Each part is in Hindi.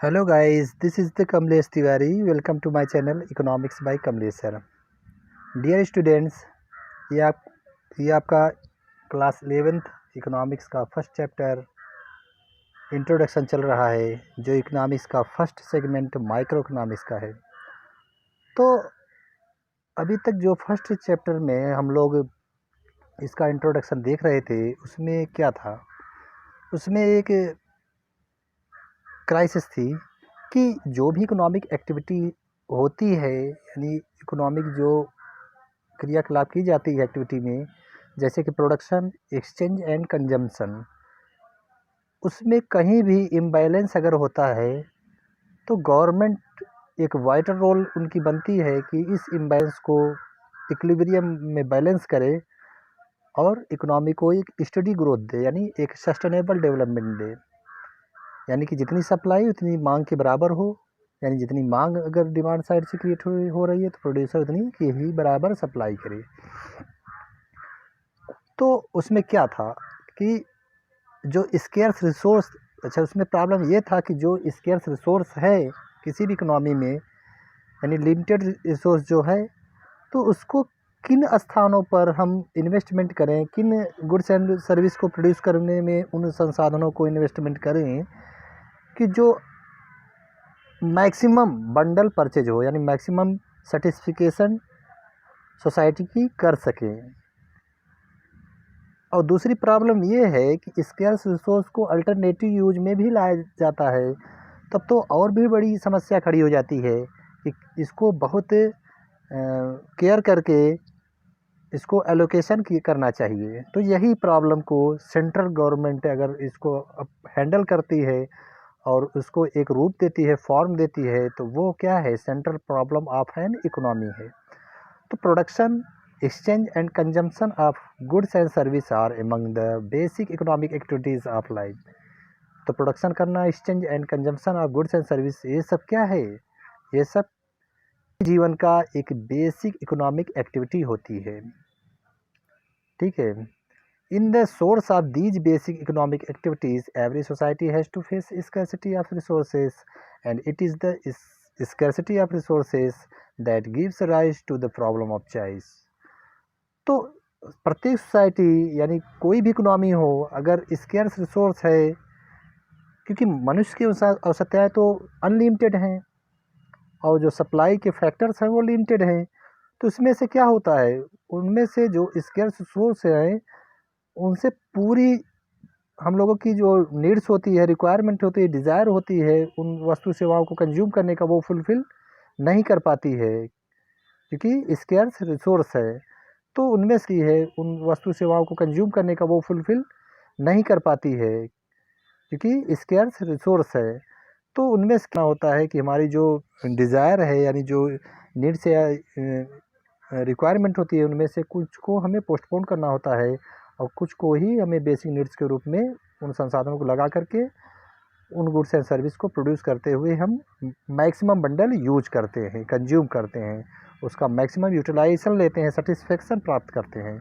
Hello guys, this is the Kamlesh Tiwari. Welcome to my channel Economics by Kamlesh sir. Dear students, ये आप ये आपका क्लास 11th इकोनॉमिक्स का फर्स्ट चैप्टर इंट्रोडक्शन चल रहा है, जो इकोनॉमिक्स का फर्स्ट सेगमेंट माइक्रो इकोनॉमिक्स का है। तो अभी तक जो फर्स्ट चैप्टर में हम लोग इसका इंट्रोडक्शन देख रहे थे, उसमें क्या था? उसमें एक क्राइसिस थी कि जो भी इकोनॉमिक एक्टिविटी होती है, यानी इकोनॉमिक जो क्रियाकलाप की जाती है एक्टिविटी में, जैसे कि प्रोडक्शन, एक्सचेंज एंड कंजम्पशन, उसमें कहीं भी इम्बैलेंस अगर होता है तो गवर्नमेंट एक वाइटल रोल उनकी बनती है कि इस इम्बैलेंस को इक्विलिब्रियम में बैलेंस करे और इकोनॉमी को एक स्टडी ग्रोथ दे, यानी एक सस्टेनेबल डेवलपमेंट दे। यानी कि जितनी सप्लाई उतनी मांग के बराबर हो, यानी जितनी मांग अगर डिमांड साइड से क्रिएट हो रही है तो प्रोड्यूसर उतनी की ही बराबर सप्लाई करे। तो उसमें क्या था कि जो स्केर्स रिसोर्स, अच्छा उसमें प्रॉब्लम ये था कि जो स्केर्स रिसोर्स है किसी भी इकोनॉमी में, यानी लिमिटेड रिसोर्स जो है, तो उसको किन स्थानों पर हम इन्वेस्टमेंट करें, किन गुड्स एंड सर्विस को प्रोड्यूस करने में उन संसाधनों को इन्वेस्टमेंट करें कि जो मैक्सिमम बंडल परचेज हो, यानी मैक्सिमम सेटिस्फिकेशन सोसाइटी की कर सकें। और दूसरी प्रॉब्लम ये है कि स्केर्स रिसोर्स को अल्टरनेटिव यूज में भी लाया जाता है, तब तो और भी बड़ी समस्या खड़ी हो जाती है कि इसको बहुत केयर करके इसको एलोकेशन की करना चाहिए। तो यही प्रॉब्लम को सेंट्रल गवर्नमेंट अगर इसको हैंडल करती है और उसको एक रूप देती है, फॉर्म देती है, तो वो क्या है? Central problem of an economy है। तो production, exchange and consumption of goods and service are among the basic economic activities of life. तो प्रोडक्शन करना, exchange and consumption of goods and service, ये सब क्या है? ये सब जीवन का एक बेसिक इकोनॉमिक एक्टिविटी होती है। ठीक है। In the source of these basic economic activities every society has to face scarcity of resources and it is the scarcity of resources that gives rise to the problem of choice. तो प्रत्येक सोसाइटी, यानी कोई भी इकोनॉमी हो, अगर स्केर्स रिसोर्स है, क्योंकि मनुष्य की आवश्यकताएँ तो अनलिमिटेड हैं और जो सप्लाई के फैक्टर्स हैं वो लिमिटेड हैं, तो इसमें से क्या होता है, उनमें से जो स्केर्स रिसोर्स हैं उनसे पूरी हम लोगों की जो नीड्स होती है, रिक्वायरमेंट होती है, डिज़ायर होती है, उन वस्तु सेवाओं को कंज्यूम करने का, वो फुलफ़िल नहीं कर पाती है, क्योंकि स्केर्स रिसोर्स है। तो उनमें से है, उन वस्तु सेवाओं को कंज्यूम करने का वो फुलफ़िल नहीं कर पाती है, क्योंकि स्केर्स रिसोर्स है। तो उनमें से क्या होता है कि हमारी जो डिज़ायर है, यानी जो नीड्स या रिक्वायरमेंट होती है, उनमें से कुछ को हमें पोस्टपोन करना होता है और कुछ को ही हमें बेसिक नीड्स के रूप में उन संसाधनों को लगा करके उन गुड्स एंड सर्विस को प्रोड्यूस करते हुए हम मैक्सिमम बंडल यूज करते हैं, कंज्यूम करते हैं, उसका मैक्सिमम यूटिलाइजेशन लेते हैं, सेटिस्फेक्शन प्राप्त करते हैं।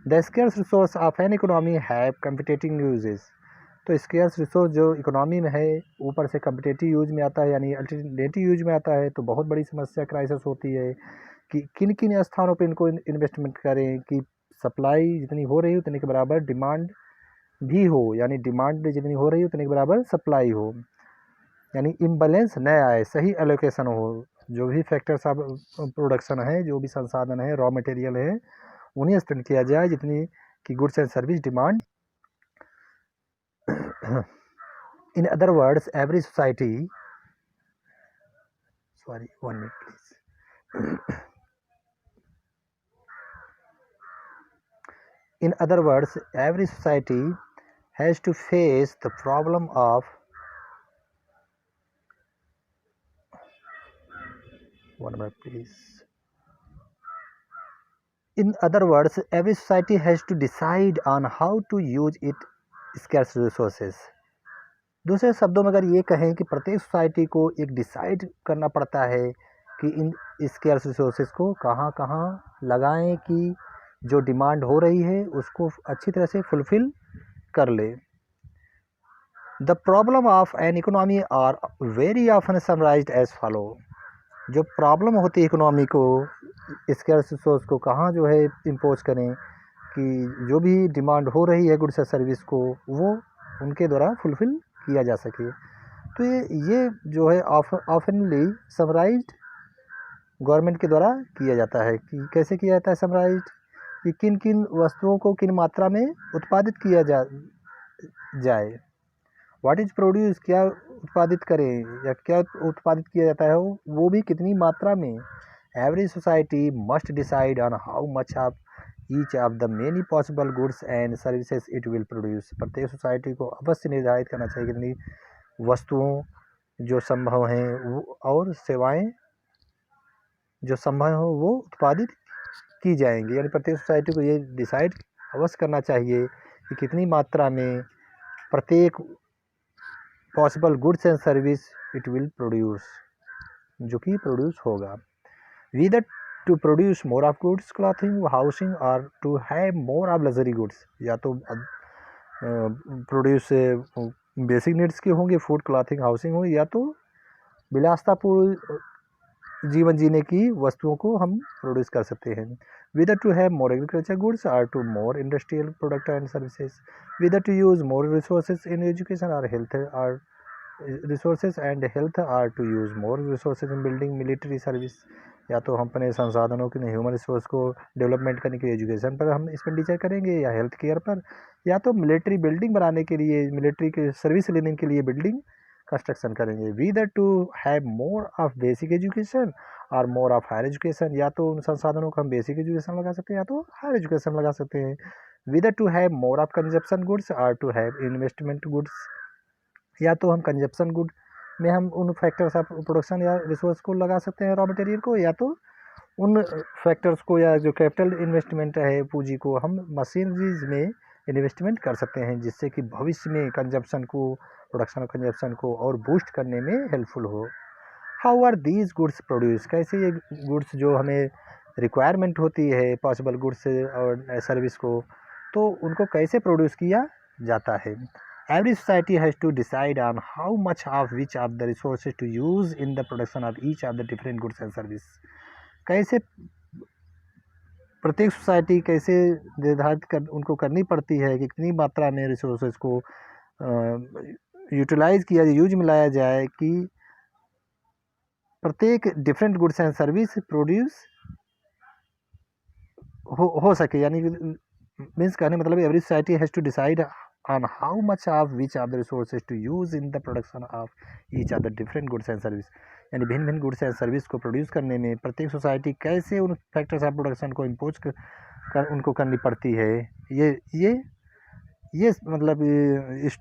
The scarce resource of an economy have competing uses. तो स्केर्स रिसोर्स जो इकोनॉमी में है, ऊपर से कम्पिटेटिव यूज में आता है, यानी अल्टरनेटिव यूज में आता है, तो बहुत बड़ी समस्या क्राइसिस होती है कि किन किन स्थानों पर इनको इन्वेस्टमेंट करें कि सप्लाई जितनी हो रही है उतने के बराबर डिमांड भी हो, यानी डिमांड जितनी हो रही है उतने के बराबर सप्लाई हो, यानी इम्बैलेंस न आए, सही एलोकेशन हो। जो भी फैक्टर्स ऑफ प्रोडक्शन है, जो भी संसाधन है, रॉ मटेरियल है, उन्हें स्पेंड किया जाए जितनी की goods and service demand. In other words every society, sorry 1 minute please. In other words, every society has to face the problem of one minute please. In other words, every society has to decide on how to use its scarce resources. दूसरे शब्दों में अगर ये कहें कि प्रत्येक सोसाइटी को एक डिसाइड करना पड़ता है कि इन स्केर्स रिसोर्सेज को कहाँ कहाँ लगाएं कि जो डिमांड हो रही है उसको अच्छी तरह से फुलफ़िल कर ले। The problem of an economy are very often summarised as follow. जो प्रॉब्लम होती है इकोनॉमी को, स्कैर्स रिसोर्स को कहाँ जो है इम्पोज करें कि जो भी डिमांड हो रही है गुड्स या सर्विस को वो उनके द्वारा फुलफ़िल किया जा सके। तो ये जो है ऑफनली समराइज्ड गवर्नमेंट के द्वारा किया जाता है। कि कैसे किया जाता है समराइज्ड, कि किन किन वस्तुओं को किन मात्रा में उत्पादित किया जाए। व्हाट इज प्रोड्यूस, क्या उत्पादित करें या क्या उत्पादित किया जाता है वो भी कितनी मात्रा में। Every society must decide on how much of each of the many possible goods and services it will produce. प्रत्येक सोसाइटी को अवश्य निर्धारित करना चाहिए कितनी वस्तुओं जो संभव हैं वो और सेवाएं जो संभव हो वो उत्पादित की जाएंगी। यानी प्रत्येक सोसाइटी को ये डिसाइड अवश्य करना चाहिए कि कितनी मात्रा में प्रत्येक possible goods and service it will produce, जो कि प्रोड्यूस होगा। Whether to produce more of goods clothing housing और to have more of luxury goods. या तो प्रोड्यूस बेसिक नीड्स के होंगे, फूड क्लॉथिंग हाउसिंग हो, या तो विलासतापूर्ण जीवन जीने की वस्तुओं को हम प्रोड्यूस कर सकते हैं। Whether to have more agriculture goods और to more industrial product and services. Whether to use more resources in education और हेल्थ और resources and health or to use more resources in building military service. या तो हम अपने संसाधनों के ह्यूमन रिसोर्स को डेवलपमेंट करने के लिए एजुकेशन पर हम एक्सपेंडिचर करेंगे या हेल्थ केयर पर, या तो मिलिट्री बिल्डिंग बनाने के लिए मिलिट्री के सर्विस लेने के लिए बिल्डिंग कंस्ट्रक्शन करेंगे। Whether to have more of basic education और मोर ऑफ हायर एजुकेशन। या तो उन संसाधनों को हम बेसिक एजुकेशन लगा सकते हैं या तो हायर एजुकेशन लगा सकते हैं। Whether to have more of consumption goods और टू हैव इन्वेस्टमेंट गुड्स। या तो हम कंजप्शन गुड में हम उन फैक्टर्स ऑफ प्रोडक्शन या रिसोर्स को लगा सकते हैं, रॉ मटेरियल को, या तो उन फैक्टर्स को या जो कैपिटल इन्वेस्टमेंट है पूंजी को हम मशीनरीज में इन्वेस्टमेंट कर सकते हैं, जिससे कि भविष्य में कंजप्शन को, प्रोडक्शन और कंजप्शन को और बूस्ट करने में हेल्पफुल हो। How are these goods produce, कैसे ये गुड्स जो हमें रिक्वायरमेंट होती है पॉसिबल गुड्स और सर्विस को, तो उनको कैसे प्रोड्यूस किया जाता है। Every society has to decide on how much of which of the resources to use in the production of each of the different goods and service। कैसे प्रत्येक सोसाइटी कैसे निर्धारित कर उनको करनी पड़ती है कि कितनी मात्रा में रिसोर्सेज को यूटिलाइज किया यूज में लाया जाए कि प्रत्येक different goods and service produce हो सके। यानी मीन्स कहने मतलब every society has to decide on how much of which of the resources to use in the production of each of the different goods and service। यानी भिन्न भिन्न गुड्स एंड सर्विस को प्रोड्यूस करने में प्रत्येक सोसाइटी कैसे उन फैक्टर्स ऑफ प्रोडक्शन को इम्पोज कर उनको करनी पड़ती है। ये मतलब इस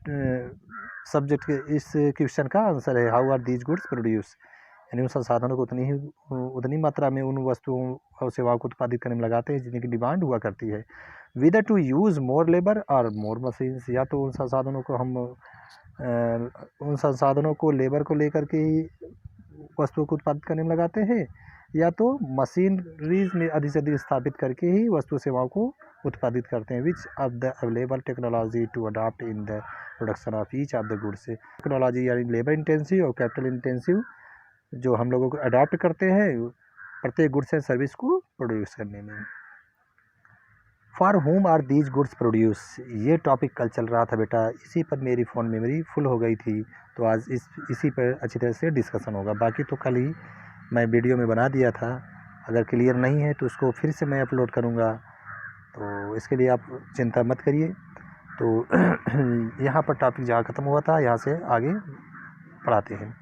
सब्जेक्ट के इस क्वेश्चन का आंसर है, how are these goods produce. यानी उन संसाधनों को उतनी मात्रा में उन वस्तुओं और सेवाओं को उत्पादित करने में लगाते हैं जिनकी डिमांड हुआ करती है। विदर टू यूज़ मोर लेबर और मोर मशीन्स। या तो उन संसाधनों को हम उन संसाधनों को लेबर को लेकर के ही वस्तुओं को उत्पादित करने में लगाते हैं, या तो मशीनरीज में अधिक से अधिक स्थापित करके ही वस्तु सेवाओं को उत्पादित करते हैं। Which of the available technology to adopt in the production of each of the goods. Technology यानी लेबर इंटेंसिव और कैपिटल इंटेंसिव जो हम लोगों को अडॉप्ट करते हैं प्रत्येक गुड्स एंड सर्विस को प्रोड्यूस करने में। For whom are these goods produce, ये टॉपिक कल चल रहा था बेटा, इसी पर मेरी फ़ोन मेमोरी फुल हो गई थी, तो आज इसी पर अच्छी तरह से डिस्कशन होगा। बाकी तो कल ही मैं वीडियो में बना दिया था, अगर क्लियर नहीं है तो उसको फिर से मैं अपलोड करूँगा, तो इसके लिए आप चिंता मत करिए। तो यहाँ पर टॉपिक जहाँ ख़त्म हुआ था यहाँ से आगे पढ़ाते हैं।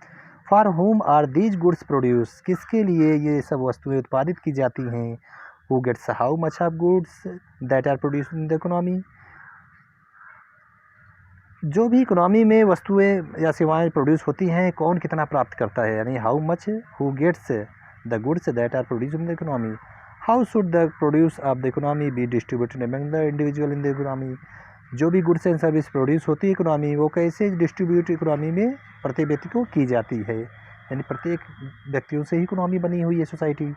For whom are these goods produce, किसके लिए ये सब वस्तुएं उत्पादित की जाती हैं। Who gets how much of goods that are produced in the economy। जो भी इकोनॉमी में वस्तुएं या सेवाएं प्रोड्यूस होती हैं कौन कितना प्राप्त करता है, यानी how much who gets the goods that are produce in the economy. How should the produce of the economy be distributed among the individual in the economy. जो भी गुड्स एंड सर्विस प्रोड्यूस होती है इकोनॉमी वो कैसे डिस्ट्रीब्यूट इकोनॉमी में प्रत्येक व्यक्ति को की जाती है। यानी प्रत्येक व्यक्तियों से ही इकोनॉमी बनी हुई है सोसाइटी,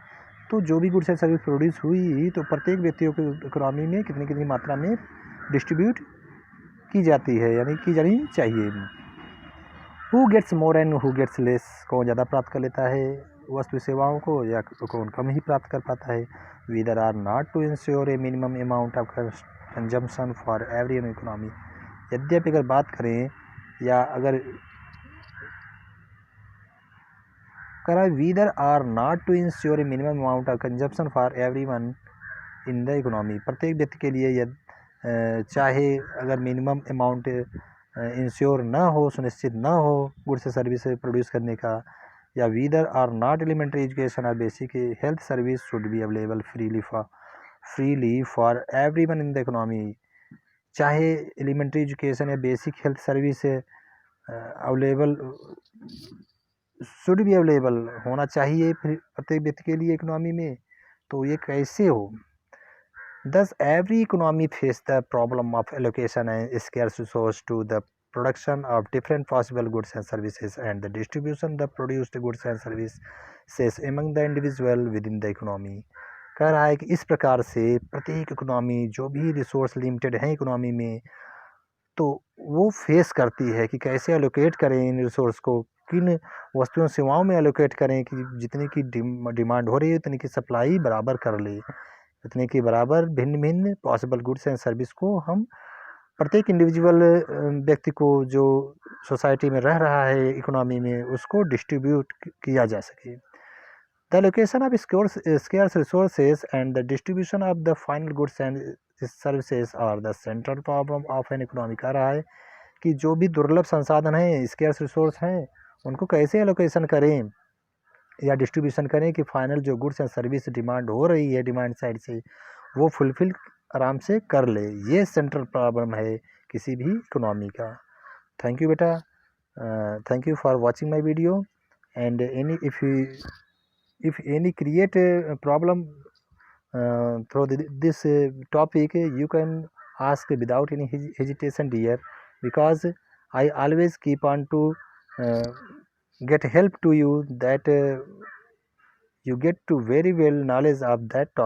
तो जो भी गुड्स एंड सर्विस प्रोड्यूस हुई तो प्रत्येक व्यक्तियों की इकोनॉमी में कितनी कितनी मात्रा में डिस्ट्रीब्यूट की जाती है, यानी की जानी चाहिए। Who gets more and who gets less, कौन ज़्यादा प्राप्त कर लेता है वस्तु सेवाओं को या कौन कम ही प्राप्त कर पाता है. Whether or not to ensure a minimum amount of consumption for every economy. यद्यपि अगर बात करें या अगर करा whether or not to ensure a minimum amount of consumption for every one in the economy. प्रत्येक व्यक्ति के लिए चाहे अगर मिनिमम अमाउंट इंश्योर ना हो, सुनिश्चित ना हो गुड्स सर्विस प्रोड्यूस करने का, या whether or not elementary education और basic health service should be available freely for every one in the economy. चाहे एलिमेंट्री एजुकेशन या basic health service available should be available होना चाहिए प्रत्येक व्यक्ति के लिए इकोनॉमी में. तो ये कैसे हो? Thus, every economy face the problem of allocation and scarce resource to the production of different possible goods and services and the distribution of the produced goods and services among the individual within the economy. कह रहा है कि इस प्रकार से प्रत्येक इकोनॉमी जो भी रिसोर्स लिमिटेड हैं इकोनॉमी में, तो वो फेस करती है कि कैसे एलोकेट करें इन रिसोर्स को, किन वस्तुओं सेवाओं में एलोकेट करें कि जितनी की डिमांड हो रही है उतनी की सप्लाई बराबर कर ले, उतने के बराबर भिन्न भिन्न पॉसिबल गुड्स एंड सर्विस को हम प्रत्येक इंडिविजुअल व्यक्ति को जो सोसाइटी में रह रहा है इकोनॉमी में उसको डिस्ट्रीब्यूट किया जा सके. The location of scarce resources and the distribution of the final goods and services are the central problem of an economy. कह रहा है कि जो भी दुर्लभ संसाधन हैं, स्केर्स रिसोर्स हैं, उनको कैसे एलोकेशन करें या डिस्ट्रीब्यूशन करें कि फाइनल जो गुड्स एंड सर्विस डिमांड हो रही है डिमांड साइड से वो फुलफिल आराम से कर ले. ये सेंट्रल प्रॉब्लम है किसी भी इकोनॉमी का. थैंक यू बेटा. Thank you for watching my video and if any create a problem through this topic, you can ask without any hesitation dear, because I always keep on to get help to you that you get to very well knowledge of that topic.